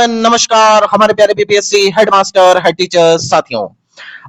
नमस्कार हमारे प्यारे बीपीएससी हेडमास्टर हेड टीचर साथियों,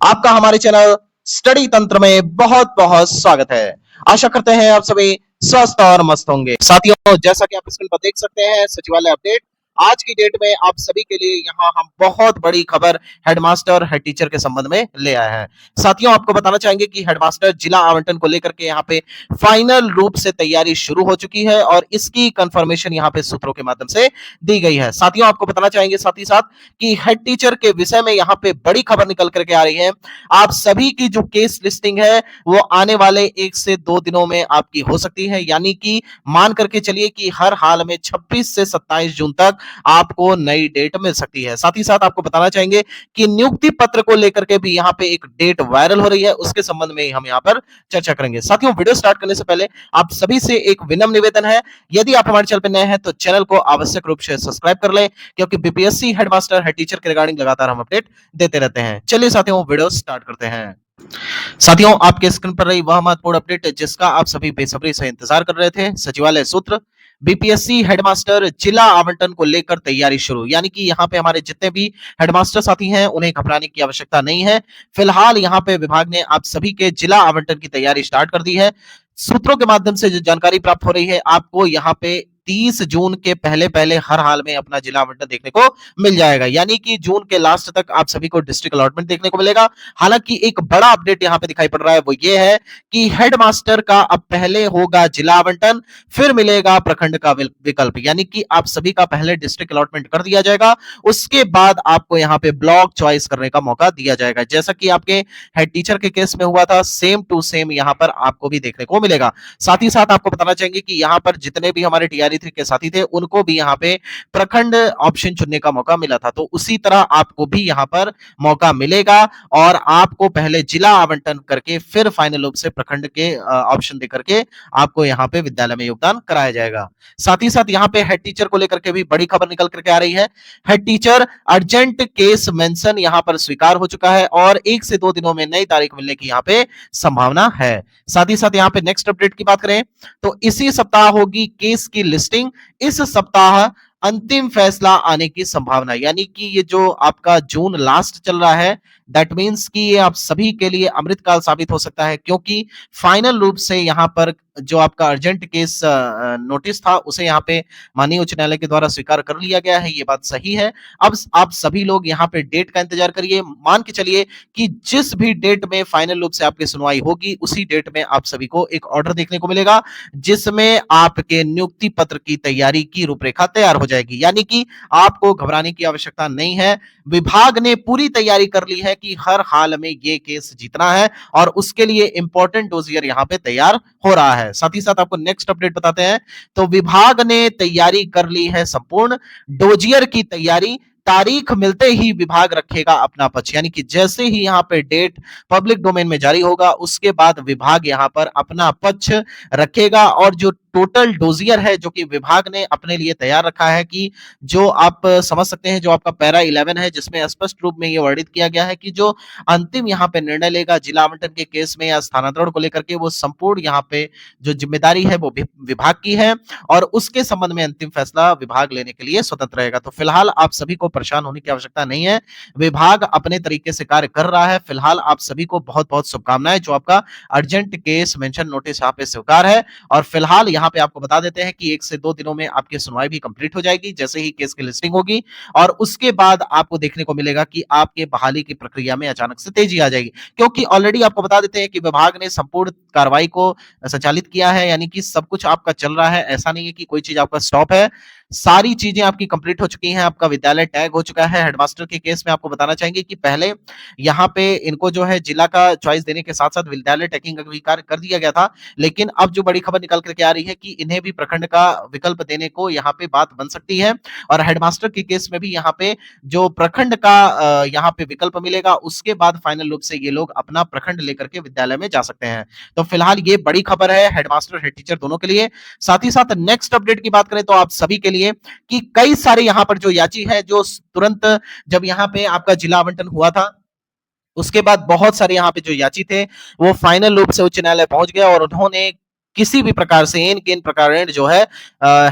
आपका हमारे चैनल स्टडी तंत्र में बहुत बहुत स्वागत है। आशा करते हैं आप सभी स्वस्थ और मस्त होंगे। साथियों, जैसा कि आप स्क्रीन पर देख सकते हैं, सचिवालय अपडेट आज की डेट में आप सभी के लिए यहाँ हम बहुत बड़ी खबर हेडमास्टर हेड टीचर के संबंध में ले आए हैं। साथियों, आपको बताना चाहेंगे कि हेडमास्टर जिला आवंटन को लेकर के यहाँ पे फाइनल रूप से तैयारी शुरू हो चुकी है और इसकी कंफर्मेशन यहाँ पे सूत्रों के माध्यम से दी गई है। साथियों, आपको बताना चाहेंगे साथ ही साथ कि हेड टीचर के विषय में यहाँ पे बड़ी खबर निकल करके आ रही है। आप सभी की जो केस लिस्टिंग है वो आने वाले 1 से 2 दिनों में आपकी हो सकती है, यानी कि मान करके चलिए कि हर हाल में 26 से 27 जून तक आपको नई डेट मिल सकती है। साथ ही साथ आपको बताना चाहेंगे कि नियुक्ति पत्र को लेकर के भी यहाँ पे एक डेट वायरल हो रही है, उसके संबंध में हम यहाँ पर चर्चा करेंगे। साथियों, वीडियो स्टार्ट करने से पहले आप सभी से एक विनम्र निवेदन है, यदि आप हमारे चैनल पर नए हैं तो चैनल को आवश्यक रूप से सब्सक्राइब कर लें, क्योंकि बीपीएससी हेडमास्टर हेड टीचर के रिगार्डिंग लगातार हम अपडेट देते रहते हैं। चलिए साथियों, वीडियो स्टार्ट करते हैं। साथियों, आपके स्क्रीन पर रही वह महत्वपूर्ण अपडेट जिसका आप सभी बेसब्री से इंतजार कर रहे थे। सचिवालय सूत्र, बीपीएससी हेडमास्टर जिला आवंटन को लेकर तैयारी शुरू, यानी कि यहाँ पे हमारे जितने भी हेडमास्टर साथी हैं उन्हें घबराने की आवश्यकता नहीं है। फिलहाल यहाँ पे विभाग ने आप सभी के जिला आवंटन की तैयारी स्टार्ट कर दी है। सूत्रों के माध्यम से जो जानकारी प्राप्त हो रही है, आपको यहाँ पे 30 जून के पहले पहले हर हाल में अपना जिला आवंटन देखने को मिल जाएगा, यानी कि जून के लास्ट तक आप सभी को डिस्ट्रिक्ट अलॉटमेंट देखने को मिलेगा। हालांकि एक बड़ा अपडेट यहाँ पे दिखाई पड़ रहा है, वो ये है कि हेडमास्टर का अब पहले होगा जिला आवंटन, फिर मिलेगा प्रखंड का विकल्प, यानी कि आप सभी का पहले डिस्ट्रिक्ट अलॉटमेंट कर दिया जाएगा, उसके बाद आपको यहाँ पे ब्लॉक चॉइस करने का मौका दिया जाएगा। जैसा कि आपके हेड टीचर के केस में हुआ था, सेम टू सेम यहाँ पर आपको भी देखने को मिलेगा। साथ ही साथ आपको बताना चाहेंगे कि यहाँ पर जितने भी हमारे टीआरई के साथी थे उनको भी यहाँ पे प्रखंड ऑप्शन चुनने का मौका मिला था, तो उसी तरह आपको भी यहाँ पर मौका मिलेगा और आपको पहले जिला आवंटन करके फिर फाइनल रूप से प्रखंड के ऑप्शन देकर के आपको यहाँ पे विद्यालय में योगदान कराया जाएगा। साथ ही साथ यहाँ पे हेड टीचर को लेकर के भी बड़ी खबर निकल करके आ रही है। Head teacher urgent case mention यहाँ पर स्वीकार हो चुका है और 1 से 2 दिनों में नई तारीख मिलने की यहाँ पे संभावना है। साथ ही साथ यहाँ पे नेक्स्ट अपडेट की बात करें तो इसी सप्ताह होगी केस की लिस्टिंग। इस सप्ताह अंतिम फैसला आने की संभावना, यानी कि ये जो आपका जून लास्ट चल रहा है, दैट मींस कि ये आप सभी के लिए अमृतकाल साबित हो सकता है, क्योंकि फाइनल रूप से यहाँ पर जो आपका अर्जेंट केस नोटिस था उसे यहाँ पे माननीय उच्च न्यायालय के द्वारा स्वीकार कर लिया गया है। ये बात सही है। अब आप सभी लोग यहाँ पे डेट का इंतजार करिए। मान के चलिए कि जिस भी डेट में फाइनल रूप से आपकी सुनवाई होगी उसी डेट में आप सभी को एक ऑर्डर देखने को मिलेगा, जिसमें आपके नियुक्ति पत्र की तैयारी की रूपरेखा तैयार हो जाएगी, यानी कि आपको घबराने की आवश्यकता नहीं है। विभाग ने पूरी तैयारी कर ली है कि हर हाल में ये केस जीतना है और उसके लिए इंपॉर्टेंट डोजियर यहाँ पे तैयार हो रहा है। साथ ही साथ आपको नेक्स्ट अपडेट बताते हैं, तो विभाग ने तैयारी कर ली है संपूर्ण। डोजियर की तैयारी, तारीख मिलते ही विभाग रखेगा अपना पक्ष, यानी कि जैसे ही यहाँ पे डेट पब्लिक डोमेन में जारी होगा उसके बाद विभाग यहाँ पर अपना पक्ष रखेगा और जो टोटल डोजियर है जो कि विभाग ने अपने लिए तैयार रखा है, कि जो आप समझ सकते हैं, जो आपका पैरा 11 है जिसमें स्पष्ट रूप में यह वर्णित किया गया है कि जो अंतिम यहाँ पे निर्णय लेगा जिला आवंटन के केस में या स्थानांतरण को लेकर के, वो संपूर्ण यहाँ पे जो जिम्मेदारी है वो विभाग की है और उसके संबंध में अंतिम फैसला विभाग लेने के लिए स्वतंत्र रहेगा। तो फिलहाल आप सभी को परेशान होने की आवश्यकता नहीं है, विभाग अपने तरीके से कार्य कर रहा है। फिलहाल आप सभी को बहुत बहुत शुभकामनाएं। जो आपका अर्जेंट केस मेंशन नोटिस यहाँ पे स्वीकार है और फिलहाल यहाँ पे आपको बता देते हैं कि 1 से 2 दिनों में आपकी सुनवाई भी कंप्लीट हो जाएगी जैसे ही केस की लिस्टिंग होगी और उसके बाद आपको देखने को मिलेगा कि आपके बहाली की प्रक्रिया में अचानक से तेजी आ जाएगी, क्योंकि ऑलरेडी आपको बता देते हैं कि विभाग ने संपूर्ण कार्रवाई को संचालित किया है, यानी कि सब कुछ आपका चल रहा है। ऐसा नहीं है कि कोई चीज आपका स्टॉप है, सारी चीजें आपकी कंप्लीट हो चुकी हैं। आपका विद्यालय टैग हो चुका है। हेडमास्टर के केस में आपको बताना चाहेंगे कि पहले यहाँ पे इनको जो है जिला का चॉइस देने के साथ साथ विद्यालय टैगिंग का भी कार्य कर दिया गया था, लेकिन अब जो बड़ी खबर निकल करके आ रही है कि इन्हें भी प्रखंड का विकल्प देने को यहाँ पे बात बन सकती है और हेडमास्टर के केस में भी यहाँ पे जो प्रखंड का यहाँ पे विकल्प मिलेगा उसके बाद फाइनल रूप से ये लोग अपना प्रखंड लेकर के विद्यालय में जा सकते हैं। तो फिलहाल ये बड़ी खबर है हेडमास्टर हेड टीचर दोनों के लिए। साथ ही साथ नेक्स्ट अपडेट की बात करें तो आप सभी के लिए कि कई सारे यहाँ पर जो याची है, जो तुरंत जब यहाँ पे आपका जिला आवंटन हुआ था उसके बाद बहुत सारे यहाँ पे जो याची थे वो फाइनल रूप से उच्च न्यायालय पहुंच गए और उन्होंने किसी भी प्रकार से इन किन प्रकार जो है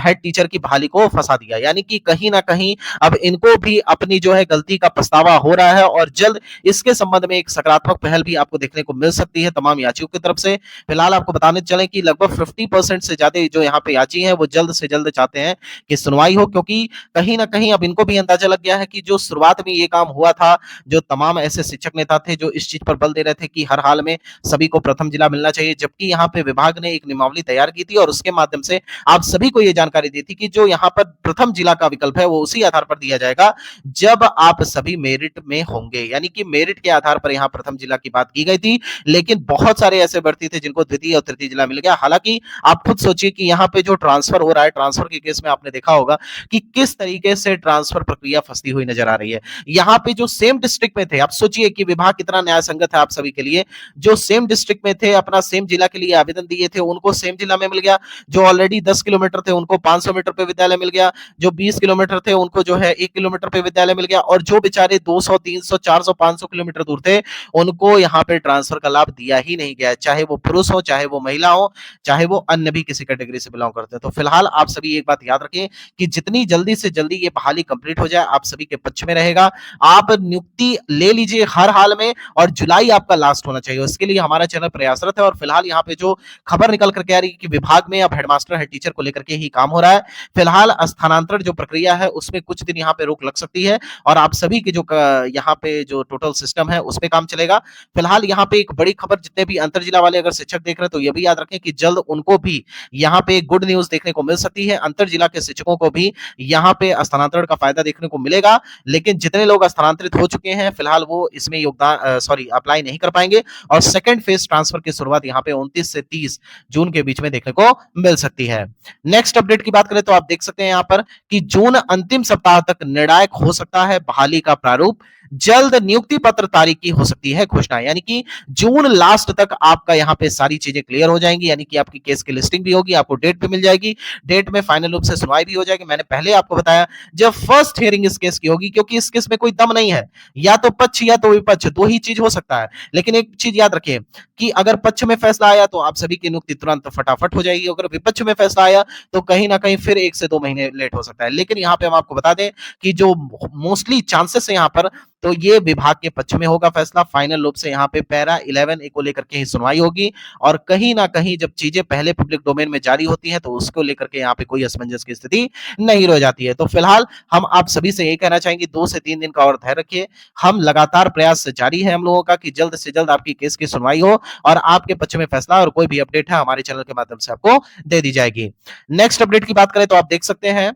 हेड टीचर की बहाली को फंसा दिया। यानी कि कहीं ना कहीं अब इनको भी अपनी जो है गलती का पछतावा हो रहा है और जल्द इसके संबंध में एक सकारात्मक पहल भी आपको देखने को मिल सकती है तमाम याचियों की तरफ से। फिलहाल आपको बताने चले कि लगभग 50% से ज्यादा जो यहाँ पे याची हैं वो जल्द से जल्द चाहते हैं कि सुनवाई हो, क्योंकि कहीं ना कहीं अब इनको भी अंदाजा लग गया है कि जो शुरुआत में ये काम हुआ था, जो तमाम ऐसे शिक्षक नेता थे जो इस चीज पर बल दे रहे थे कि हर हाल में सभी को प्रथम जिला मिलना चाहिए, जबकि यहाँ पे विभाग ने एक नियमावली तैयार की थी और उसके माध्यम से आप सभी को ये जानकारी दी थी कि जो यहाँ पर प्रथम जिला का विकल्प है वो उसी आधार पर दिया जाएगा जब आप सभी मेरिट में होंगे। यानी कि मेरिट के आधार पर यहाँ प्रथम जिला की बात की गई थी, लेकिन बहुत सारे ऐसे व्यक्ति थे जिनको द्वितीय और तृतीय जिला मिल गया। हालांकि आप खुद सोचिए कि यहाँ पे जो ट्रांसफर हो रहा है, ट्रांसफर के केस में आपने देखा होगा कि किस तरीके से ट्रांसफर प्रक्रिया फंसती हुई नजर आ रही है। यहाँ पे जो सेम डिस्ट्रिक्ट में थे, आप सोचिए कि विभाग कितना न्याय संगत है आप सभी के लिए, जो सेम डिस्ट्रिक्ट में थे अपना सेम जिला के लिए आवेदन दिए थे उनको सेम जिला में मिल गया, जो ऑलरेडी 10 किलोमीटर थे उनको 500 मीटर पे विद्यालय मिल गया, जो 20 किलोमीटर थे उनको जो है 1 किलोमीटर पे विद्यालय मिल गया, और जो बेचारे 200 300 400 500 किलोमीटर दूर थे उनको यहाँ पे ट्रांसफर का लाभ दिया ही नहीं गया, चाहे वो पुरुष हो, चाहे वो महिला हो, चाहे वो अन्य भी किसी कैटेगरी से बिलोंग करते हैं। तो फिलहाल आप सभी एक बात याद रखें कि जितनी जल्दी से जल्दी ये बहाली कंप्लीट हो जाए आप सभी के पक्ष में रहेगा। आप नियुक्ति ले लीजिए हर हाल में, और जुलाई आपका लास्ट होना चाहिए, उसके लिए हमारा चैनल प्रयासरत है। और फिलहाल यहाँ पे जो खबर निकल करके आ रही है कि विभाग में अब हेडमास्टर हेड टीचर को लेकर के ही काम हो रहा है। फिलहाल स्थानांतरण जो प्रक्रिया है उसमें कुछ दिन यहाँ पे रोक लग सकती है और आप सभी के जो यहाँ पे जो टोटल सिस्टम है उस पे काम चलेगा। फिलहाल यहाँ पे एक बड़ी खबर, जितने भी अंतर जिला वाले अगर शिक्षक देख रहे हैं तो ये भी याद रखें कि जल्द उनको भी यहाँ पे गुड न्यूज देखने को मिल सकती है। अंतर जिला के शिक्षकों को भी यहाँ पे स्थानांतरण का फायदा देखने को मिलेगा, लेकिन जितने लोग स्थानांतरित हो चुके हैं फिलहाल वो इसमें योगदान अप्लाई नहीं कर पाएंगे और सेकंड फेज ट्रांसफर की शुरुआत यहाँ पे 29 से 30 जून के बीच में देखने को मिल सकती है। नेक्स्ट अपडेट की बात करें तो आप देख सकते हैं यहाँ पर कि जून अंतिम सप्ताह तक निर्णायक हो सकता है बहाली का प्रारूप, जल्द नियुक्ति पत्र तारीख की हो सकती है घोषणा। यानी कि जून लास्ट तक आपका यहाँ पे सारी चीजें क्लियर हो जाएंगी, यानी कि आपकी केस की लिस्टिंग भी होगी, आपको डेट भी मिल जाएगी, डेट में फाइनल रूप से सुनवाई भी हो जाएगी। मैंने पहले आपको बताया जब फर्स्ट हियरिंग इस केस की होगी, क्योंकि इस केस में कोई दम नहीं है, या तो पक्ष या तो विपक्ष, दो ही चीज हो सकता है। लेकिन एक चीज याद रखिए कि अगर पक्ष में फैसला आया तो आप सभी की नियुक्ति तुरंत फटाफट हो जाएगी, अगर विपक्ष में फैसला आया तो कहीं ना कहीं फिर 1 से 2 महीने लेट हो सकता है। लेकिन यहाँ पे हम आपको बता दें कि जो मोस्टली चांसेस है यहाँ पर, तो ये विभाग के पक्ष में होगा फैसला। फाइनल रूप से यहाँ पे पैरा 11 को लेकर के ही सुनवाई होगी, और कहीं ना कहीं जब चीजें पहले पब्लिक डोमेन में जारी होती हैं तो उसको लेकर के यहाँ पे कोई असमंजस की स्थिति नहीं रह जाती है। तो फिलहाल हम आप सभी से यही कहना चाहेंगे 2 से 3 दिन का और धैर्य रखिए। हम लगातार प्रयास जारी है हम लोगों का कि जल्द से जल्द आपकी केस की सुनवाई हो और आपके पक्ष में फैसला, और कोई भी अपडेट है हमारे चैनल के माध्यम से आपको दे दी जाएगी। नेक्स्ट अपडेट की बात करें तो आप देख सकते हैं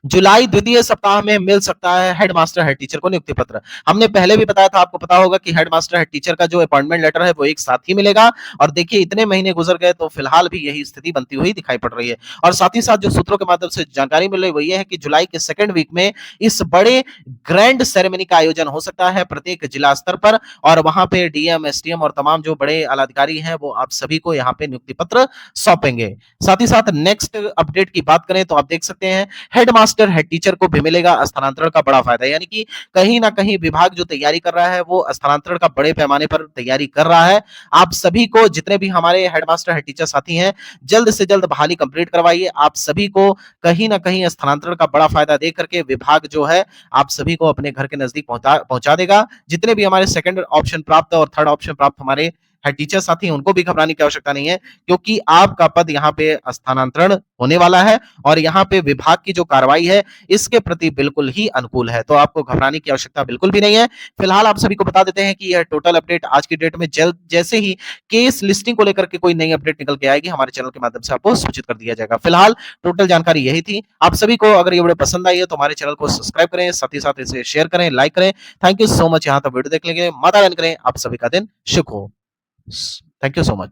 जुलाई द्वितीय सप्ताह में मिल सकता है हेडमास्टर हेड टीचर को नियुक्ति पत्र। हमने पहले भी बताया था, आपको पता होगा कि हेडमास्टर हेड टीचर का जो अपॉइंटमेंट लेटर है वो एक साथ ही मिलेगा, और देखिए इतने महीने गुजर गए तो फिलहाल भी यही स्थिति बनती हुई दिखाई पड़ रही है। और साथ ही साथ जो सूत्रों के माध्यम से जानकारी मिल रही है वो ये है कि जुलाई के सेकंड वीक में इस बड़े ग्रैंड सेरेमनी का आयोजन हो सकता है प्रत्येक जिला स्तर पर, और वहां पे डीएम एसडीएम और तमाम जो बड़े आलाधिकारी हैं वो आप सभी को यहाँ पे नियुक्ति पत्र सौंपेंगे। साथ ही साथ नेक्स्ट अपडेट की बात करें तो आप देख सकते हैं हेडमास्टर हेड टीचर को भी मिलेगा स्थानांतरण का बड़ा फायदा। यानी कि कहीं ना कहीं विभाग जो तैयारी कर रहा है वो स्थानांतरण का बड़े पैमाने पर तैयारी कर रहा है। आप सभी को, जितने भी हमारे हेडमास्टर हेड टीचर साथी हैं, जल्द से जल्द बहाली कंप्लीट करवाइए। आप सभी को कहीं ना कहीं स्थानांतरण का बड़ा फायदा दे करके विभाग जो है आप सभी को अपने घर के नजदीक पहुंचा देगा। जितने भी हमारे सेकंड ऑप्शन प्राप्त और थर्ड ऑप्शन प्राप्त हमारे हेड टीचर साथी हैं उनको भी घबराने की आवश्यकता नहीं है, क्योंकि आपका पद यहाँ पे स्थानांतरण होने वाला है और यहाँ पे विभाग की जो कार्रवाई है इसके प्रति बिल्कुल ही अनुकूल है, तो आपको घबराने की आवश्यकता बिल्कुल भी नहीं है। फिलहाल आप सभी को बता देते हैं कि यह टोटल अपडेट आज की डेट में जल्द जैसे ही केस लिस्टिंग को लेकर के कोई नई अपडेट निकल के आएगी हमारे चैनल के माध्यम से आपको सूचित कर दिया जाएगा। फिलहाल टोटल जानकारी यही थी। आप सभी को अगर ये वीडियो पसंद आई है तो हमारे चैनल को सब्सक्राइब करें, साथ ही साथ इसे शेयर करें, लाइक करें। थैंक यू सो मच यहाँ तक वीडियो देखने के लिए। माता रानी करें आप सभी का दिन शुभ हो। Thank you so much.